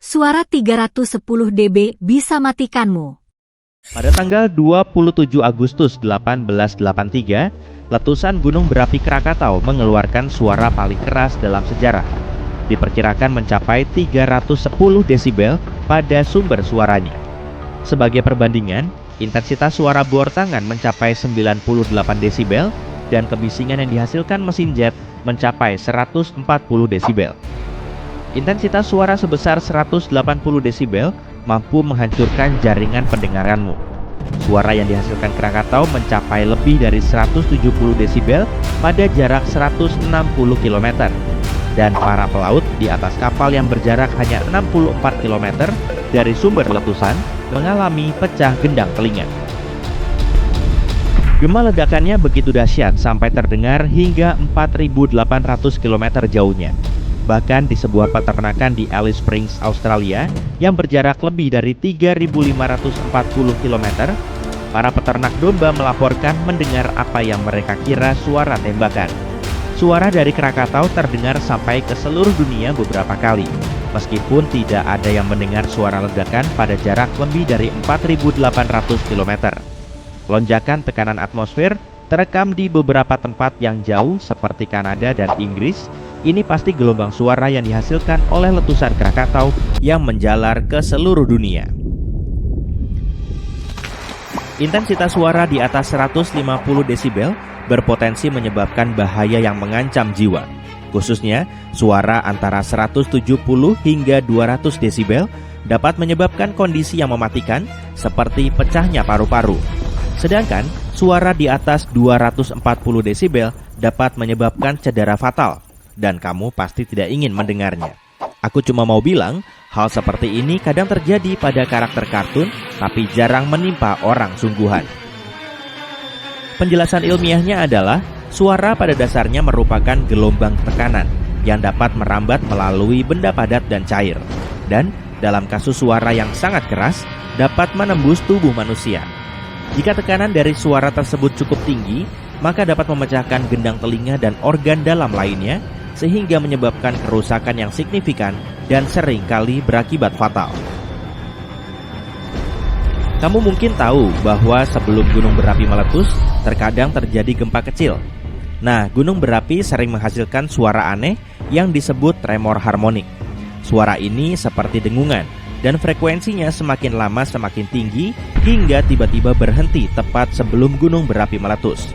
Suara 310 dB bisa matikanmu. Pada tanggal 27 Agustus 1883, letusan gunung berapi Krakatau mengeluarkan suara paling keras dalam sejarah. Diperkirakan mencapai 310 desibel pada sumber suaranya. Sebagai perbandingan, intensitas suara bor tangan mencapai 98 desibel dan kebisingan yang dihasilkan mesin jet mencapai 140 desibel. Intensitas suara sebesar 180 desibel mampu menghancurkan jaringan pendengaranmu. Suara yang dihasilkan Krakatau mencapai lebih dari 170 desibel pada jarak 160 km. Dan para pelaut di atas kapal yang berjarak hanya 64 km dari sumber letusan mengalami pecah gendang telinga. Gema ledakannya begitu dahsyat sampai terdengar hingga 4.800 km jauhnya. Bahkan di sebuah peternakan di Alice Springs, Australia yang berjarak lebih dari 3.540 km, para peternak domba melaporkan mendengar apa yang mereka kira suara tembakan. Suara dari Krakatau terdengar sampai ke seluruh dunia beberapa kali, meskipun tidak ada yang mendengar suara ledakan pada jarak lebih dari 4.800 km. Lonjakan tekanan atmosfer terekam di beberapa tempat yang jauh seperti Kanada dan Inggris. Ini pasti gelombang suara yang dihasilkan oleh letusan Krakatau yang menjalar ke seluruh dunia. Intensitas suara di atas 150 desibel berpotensi menyebabkan bahaya yang mengancam jiwa. Khususnya, suara antara 170 hingga 200 desibel dapat menyebabkan kondisi yang mematikan seperti pecahnya paru-paru. Sedangkan, suara di atas 240 desibel dapat menyebabkan cedera fatal. Dan kamu pasti tidak ingin mendengarnya. Aku cuma mau bilang, hal seperti ini kadang terjadi pada karakter kartun, tapi jarang menimpa orang sungguhan. Penjelasan ilmiahnya adalah, suara pada dasarnya merupakan gelombang tekanan yang dapat merambat melalui benda padat dan cair. Dan dalam kasus suara yang sangat keras, dapat menembus tubuh manusia. Jika tekanan dari suara tersebut cukup tinggi, maka dapat memecahkan gendang telinga dan organ dalam lainnya, sehingga menyebabkan kerusakan yang signifikan dan sering kali berakibat fatal. Kamu mungkin tahu bahwa sebelum gunung berapi meletus, terkadang terjadi gempa kecil. Nah, gunung berapi sering menghasilkan suara aneh yang disebut tremor harmonik. Suara ini seperti dengungan, dan frekuensinya semakin lama semakin tinggi hingga tiba-tiba berhenti tepat sebelum gunung berapi meletus.